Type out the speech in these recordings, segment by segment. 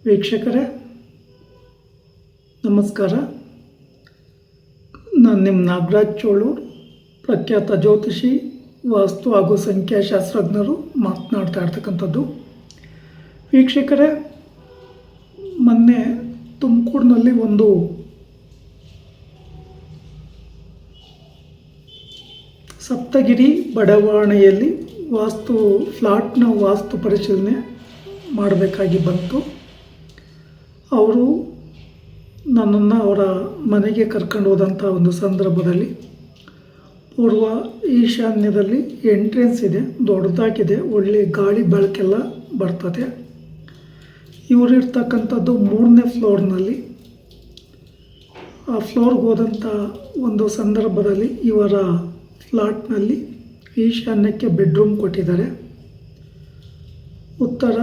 ವೀಕ್ಷಕರೇ ನಮಸ್ಕಾರ. ನಾನು ನಿಮ್ಮ ನಾಗರಾಜ್ ಚೋಳೂರು, ಪ್ರಖ್ಯಾತ ಜ್ಯೋತಿಷಿ, ವಾಸ್ತು ಹಾಗೂ ಸಂಖ್ಯಾಶಾಸ್ತ್ರಜ್ಞರು ಮಾತನಾಡ್ತಾ ಇರ್ತಕ್ಕಂಥದ್ದು. ವೀಕ್ಷಕರೇ, ಮೊನ್ನೆ ತುಮಕೂರಿನಲ್ಲಿ ಒಂದು ಸಪ್ತಗಿರಿ ಬಡಾವಣೆಯಲ್ಲಿ ಫ್ಲಾಟ್ನ ವಾಸ್ತು ಪರಿಶೀಲನೆ ಮಾಡಬೇಕಾಗಿ ಬಂತು. ಅವರು ನನ್ನನ್ನು ಅವರ ಮನೆಗೆ ಕರ್ಕೊಂಡು ಹೋದಂಥ ಒಂದು ಸಂದರ್ಭದಲ್ಲಿ ಪೂರ್ವ ಈಶಾನ್ಯದಲ್ಲಿ ಎಂಟ್ರೆನ್ಸ್ ಇದೆ, ದೊಡ್ಡದಾಗಿದೆ, ಒಳ್ಳೆ ಗಾಳಿ ಬೆಳಕೆಲ್ಲ ಬರ್ತದೆ. ಇವರಿರ್ತಕ್ಕಂಥದ್ದು 3ನೇ ಫ್ಲೋರ್ನಲ್ಲಿ. ಆ ಫ್ಲೋರ್ಗೆ ಹೋದಂಥ ಒಂದು ಸಂದರ್ಭದಲ್ಲಿ ಇವರ ಫ್ಲಾಟ್ನಲ್ಲಿ ಈಶಾನ್ಯಕ್ಕೆ ಬೆಡ್ರೂಮ್ ಕೊಟ್ಟಿದ್ದಾರೆ. ಉತ್ತರ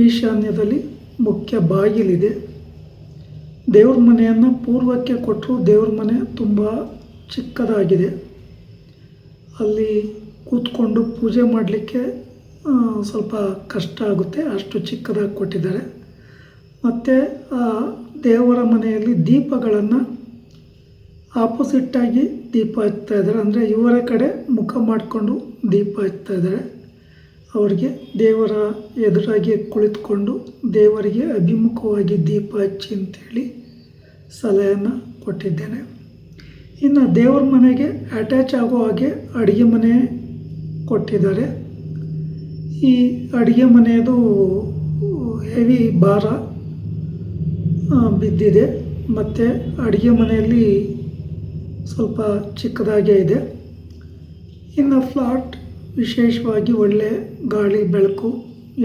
ಈಶಾನ್ಯದಲ್ಲಿ ಮುಖ್ಯ ಬಾಗಿಲಿದೆ. ದೇವ್ರ ಮನೆಯನ್ನು ಪೂರ್ವಕ್ಕೆ ಕೊಟ್ಟರು. ದೇವ್ರ ಮನೆ ತುಂಬ ಚಿಕ್ಕದಾಗಿದೆ. ಅಲ್ಲಿ ಕೂತ್ಕೊಂಡು ಪೂಜೆ ಮಾಡಲಿಕ್ಕೆ ಸ್ವಲ್ಪ ಕಷ್ಟ ಆಗುತ್ತೆ, ಅಷ್ಟು ಚಿಕ್ಕದಾಗಿ ಕೊಟ್ಟಿದ್ದಾರೆ. ಮತ್ತು ಆ ದೇವರ ಮನೆಯಲ್ಲಿ ದೀಪಗಳನ್ನು ಆಪೋಸಿಟ್ಟಾಗಿ ದೀಪ ಹಚ್ತಾ ಇದ್ದಾರೆ. ಅಂದರೆ ಇವರ ಕಡೆ ಮುಖ ಮಾಡಿಕೊಂಡು ದೀಪ ಹಚ್ತಾ ಇದ್ದಾರೆ. ಅವರಿಗೆ ದೇವರ ಎದುರಾಗಿ ಕುಳಿತುಕೊಂಡು ದೇವರಿಗೆ ಅಭಿಮುಖವಾಗಿ ದೀಪ ಹಚ್ಚಿ ಅಂತೇಳಿ ಸಲಹೆಯನ್ನು ಕೊಟ್ಟಿದ್ದೇನೆ. ಇನ್ನು ದೇವರ ಮನೆಗೆ ಅಟ್ಯಾಚ್ ಆಗೋ ಹಾಗೆ ಅಡುಗೆ ಮನೆ ಕೊಟ್ಟಿದ್ದಾರೆ. ಈ ಅಡುಗೆ ಮನೆಯದು ಹೆವಿ ಭಾರ ಬಿದ್ದಿದೆ. ಮತ್ತು ಅಡುಗೆ ಮನೆಯಲ್ಲಿ ಸ್ವಲ್ಪ ಚಿಕ್ಕದಾಗೇ ಇದೆ. ಇನ್ನು ಫ್ಲಾಟ್ ವಿಶೇಷವಾಗಿ ಒಳ್ಳೆ ಗಾಳಿ ಬೆಳಕು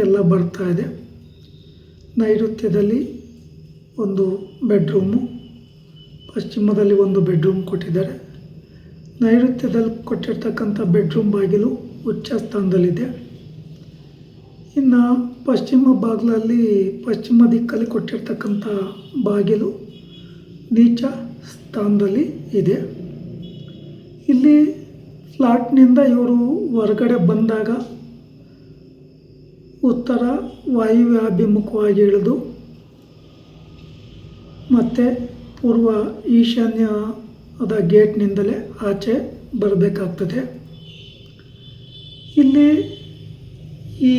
ಎಲ್ಲ ಬರ್ತಾ ಇದೆ. ನೈಋತ್ಯದಲ್ಲಿ ಒಂದು ಬೆಡ್ರೂಮು, ಪಶ್ಚಿಮದಲ್ಲಿ ಒಂದು ಬೆಡ್ರೂಮ್ ಕೊಟ್ಟಿದ್ದಾರೆ. ನೈಋತ್ಯದಲ್ಲಿ ಕೊಟ್ಟಿರ್ತಕ್ಕಂಥ ಬೆಡ್ರೂಮ್ ಬಾಗಿಲು ಉಚ್ಚ ಸ್ಥಾನದಲ್ಲಿದೆ. ಇನ್ನು ಪಶ್ಚಿಮ ದಿಕ್ಕಲ್ಲಿ ಕೊಟ್ಟಿರ್ತಕ್ಕಂಥ ಬಾಗಿಲು ನೀಚ ಸ್ಥಾನದಲ್ಲಿ ಇದೆ. ಇಲ್ಲಿ ಫ್ಲಾಟ್ನಿಂದ ಇವರು ಹೊರಗಡೆ ಬಂದಾಗ ಉತ್ತರ ವಾಯುವ್ಯಾಭಿಮುಖವಾಗಿ ಇಳಿದು ಮತ್ತು ಪೂರ್ವ ಈಶಾನ್ಯದ ಗೇಟ್ನಿಂದಲೇ ಆಚೆ ಬರಬೇಕಾಗ್ತದೆ. ಇಲ್ಲಿ ಈ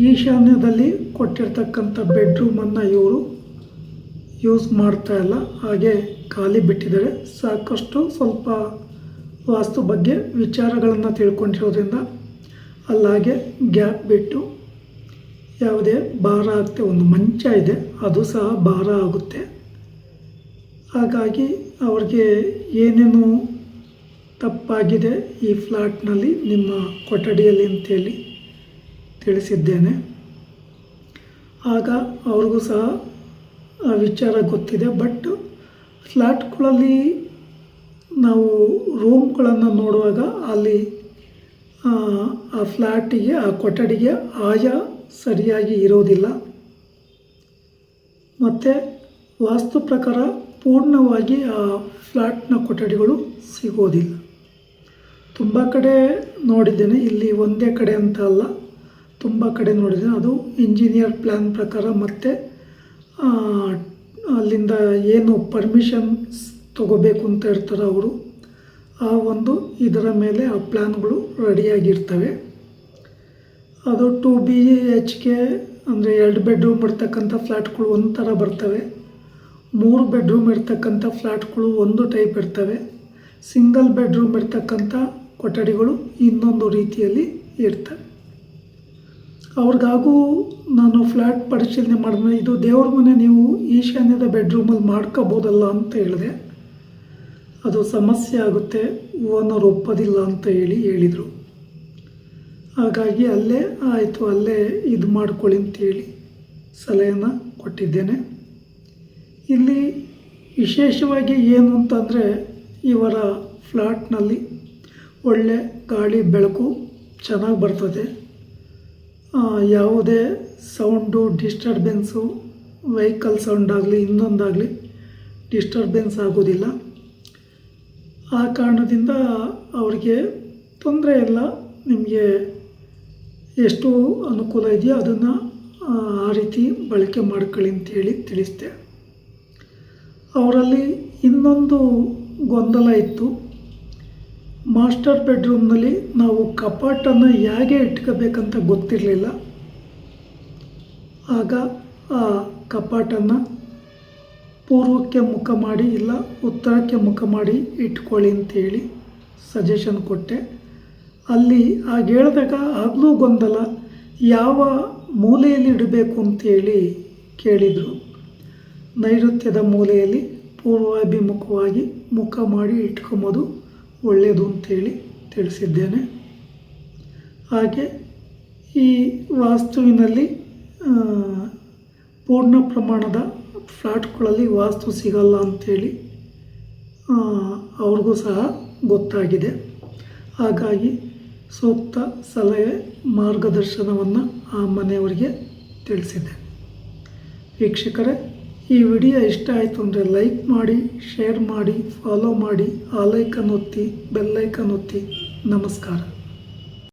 ಈಶಾನ್ಯದಲ್ಲಿ ಕೊಟ್ಟಿರ್ತಕ್ಕಂಥ ಬೆಡ್ರೂಮನ್ನು ಇವರು ಯೂಸ್ ಮಾಡ್ತಾ ಇಲ್ಲ, ಹಾಗೆ ಖಾಲಿ ಬಿಟ್ಟಿದ್ದಾರೆ. ಸಾಕಷ್ಟು ಸ್ವಲ್ಪ ವಾಸ್ತು ಬಗ್ಗೆ ವಿಚಾರಗಳನ್ನು ತಿಳ್ಕೊಂಡಿರೋದ್ರಿಂದ ಅಲ್ಲಾಗೆ ಗ್ಯಾಪ್ ಬಿಟ್ಟು ಯಾವುದೇ ಭಾರ ಆಗುತ್ತೆ. ಒಂದು ಮಂಚ ಇದೆ, ಅದು ಸಹ ಭಾರ ಆಗುತ್ತೆ. ಹಾಗಾಗಿ ಅವ್ರಿಗೆ ಏನೇನು ತಪ್ಪಾಗಿದೆ ಈ ಫ್ಲಾಟ್ನಲ್ಲಿ, ನಿಮ್ಮ ಕೊಠಡಿಯಲ್ಲಿ ಅಂತೇಳಿ ತಿಳಿಸಿದ್ದೇನೆ. ಆಗ ಅವ್ರಿಗೂ ಸಹ ಆ ವಿಚಾರ ಗೊತ್ತಿದೆ. ಬಟ್ ಫ್ಲ್ಯಾಟ್ಗಳಲ್ಲಿ ನಾವು ರೂಮ್ಗಳನ್ನು ನೋಡುವಾಗ ಅಲ್ಲಿ ಆ ಫ್ಲ್ಯಾಟಿಗೆ, ಆ ಕೊಠಡಿಗೆ ಆಯಾ ಸರಿಯಾಗಿ ಇರೋದಿಲ್ಲ. ಮತ್ತು ವಾಸ್ತು ಪ್ರಕಾರ ಪೂರ್ಣವಾಗಿ ಆ ಫ್ಲ್ಯಾಟ್ನ ಕೊಠಡಿಗಳು ಸಿಗೋದಿಲ್ಲ. ತುಂಬ ಕಡೆ ನೋಡಿದ್ದೇನೆ, ಇಲ್ಲಿ ಒಂದೇ ಕಡೆ ಅಂತ ಅಲ್ಲ, ತುಂಬ ಕಡೆ ನೋಡಿದ್ದೇನೆ. ಅದು ಇಂಜಿನಿಯರ್ ಪ್ಲ್ಯಾನ್ ಪ್ರಕಾರ ಮತ್ತು ಅಲ್ಲಿಂದ ಏನು ಪರ್ಮಿಷನ್ಸ್ ತಗೋಬೇಕು ಅಂತ ಇರ್ತಾರೆ ಅವರು, ಆ ಒಂದು ಇದರ ಮೇಲೆ ಆ ಪ್ಲ್ಯಾನ್ಗಳು ರೆಡಿಯಾಗಿರ್ತವೆ. ಅದು 2 BHK ಅಂದರೆ 2 ಬೆಡ್ರೂಮ್ ಇರ್ತಕ್ಕಂಥ ಫ್ಲ್ಯಾಟ್ಗಳು ಒಂದು ಥರ ಬರ್ತವೆ. 3 ಬೆಡ್ರೂಮ್ ಇರ್ತಕ್ಕಂಥ ಫ್ಲ್ಯಾಟ್ಗಳು ಒಂದು ಟೈಪ್ ಇರ್ತವೆ. ಸಿಂಗಲ್ ಬೆಡ್ರೂಮ್ ಇರ್ತಕ್ಕಂಥ ಕೊಠಡಿಗಳು ಇನ್ನೊಂದು ರೀತಿಯಲ್ಲಿ ಇರ್ತವೆ. ಅವ್ರಿಗಾಗೂ ನಾನು ಫ್ಲ್ಯಾಟ್ ಪರಿಶೀಲನೆ ಮಾಡಿದ್ಮೇಲೆ ಇದು ದೇವ್ರ ಮನೆ, ನೀವು ಈಶಾನ್ಯದ ಬೆಡ್ರೂಮಲ್ಲಿ ಮಾಡ್ಕೋಬೋದಲ್ಲ ಅಂತ ಹೇಳಿದೆ. ಅದು ಸಮಸ್ಯೆ ಆಗುತ್ತೆ, ಓನರ್ ಒಪ್ಪೋದಿಲ್ಲ ಅಂತ ಹೇಳಿದರು. ಹಾಗಾಗಿ ಅಲ್ಲೇ ಆಯಿತು, ಅಲ್ಲೇ ಇದು ಮಾಡ್ಕೊಳ್ಳಿ ಅಂತೇಳಿ ಸಲಹೆಯನ್ನು ಕೊಟ್ಟಿದ್ದೇನೆ. ಇಲ್ಲಿ ವಿಶೇಷವಾಗಿ ಏನು ಅಂತಂದರೆ, ಇವರ ಫ್ಲ್ಯಾಟ್ನಲ್ಲಿ ಒಳ್ಳೆ ಗಾಳಿ ಬೆಳಕು ಚೆನ್ನಾಗಿ ಬರ್ತದೆ. ಯಾವುದೇ ಸೌಂಡು ಡಿಸ್ಟರ್ಬೆನ್ಸು, ವೆಹಿಕಲ್ ಸೌಂಡ್ ಆಗಲಿ ಇನ್ನೊಂದಾಗಲಿ ಡಿಸ್ಟರ್ಬೆನ್ಸ್ ಆಗೋದಿಲ್ಲ. ಆ ಕಾರಣದಿಂದ ಅವರಿಗೆ ತೊಂದರೆ ಇಲ್ಲ. ನಿಮಗೆ ಎಷ್ಟು ಅನುಕೂಲ ಇದೆಯೋ ಅದನ್ನು ಆ ರೀತಿ ಬಳಕೆ ಮಾಡ್ಕೊಳ್ಳಿ ಅಂತೇಳಿ ತಿಳಿಸಿದೆ. ಅವರಲ್ಲಿ ಇನ್ನೊಂದು ಗೊಂದಲ ಇತ್ತು. ಮಾಸ್ಟರ್ ಬೆಡ್ರೂಮ್ನಲ್ಲಿ ನಾವು ಕಪಾಟನ್ನು ಹೇಗೆ ಇಟ್ಕೋಬೇಕಂತ ಗೊತ್ತಿರಲಿಲ್ಲ. ಆಗ ಆ ಕಪಾಟನ್ನು ಪೂರ್ವಕ್ಕೆ ಮುಖ ಮಾಡಿ ಇಲ್ಲ ಉತ್ತರಕ್ಕೆ ಮುಖ ಮಾಡಿ ಇಟ್ಕೊಳ್ಳಿ ಅಂತೇಳಿ ಸಜೆಷನ್ ಕೊಟ್ಟೆ. ಅಲ್ಲಿ ಹಾಗೆ ಹೇಳಿದಾಗ ಆಗಲೂ ಗೊಂದಲ, ಯಾವ ಮೂಲೆಯಲ್ಲಿ ಇಡಬೇಕು ಅಂತೇಳಿ ಕೇಳಿದರು. ನೈಋತ್ಯದ ಮೂಲೆಯಲ್ಲಿ ಪೂರ್ವಾಭಿಮುಖವಾಗಿ ಮುಖ ಮಾಡಿ ಇಟ್ಕೊಂಬೋದು ಒಳ್ಳೆಯದು ಅಂತೇಳಿ ತಿಳಿಸಿದ್ದೇನೆ. ಹಾಗೆ ಈ ವಾಸ್ತುವಿನಲ್ಲಿ ಪೂರ್ಣ ಪ್ರಮಾಣದ ಫ್ಲ್ಯಾಟ್ಗಳಲ್ಲಿ ವಾಸ್ತು ಸಿಗಲ್ಲ ಅಂಥೇಳಿ ಅವ್ರಿಗೂ ಸಹ ಗೊತ್ತಾಗಿದೆ. ಹಾಗಾಗಿ ಸೂಕ್ತ ಸಲಹೆ ಮಾರ್ಗದರ್ಶನವನ್ನು ಆ ಮನೆಯವರಿಗೆ ತಿಳಿಸಿದೆ. ವೀಕ್ಷಕರೇ, ಈ ವಿಡಿಯೋ ಇಷ್ಟ ಆಯಿತು ಅಂದರೆ ಲೈಕ್ ಮಾಡಿ, ಶೇರ್ ಮಾಡಿ, ಫಾಲೋ ಮಾಡಿ, ಆ ಲೈಕನ್ ಒತ್ತಿ, ಬೆಲ್ ಐಕನ್ ಒತ್ತಿ. ನಮಸ್ಕಾರ.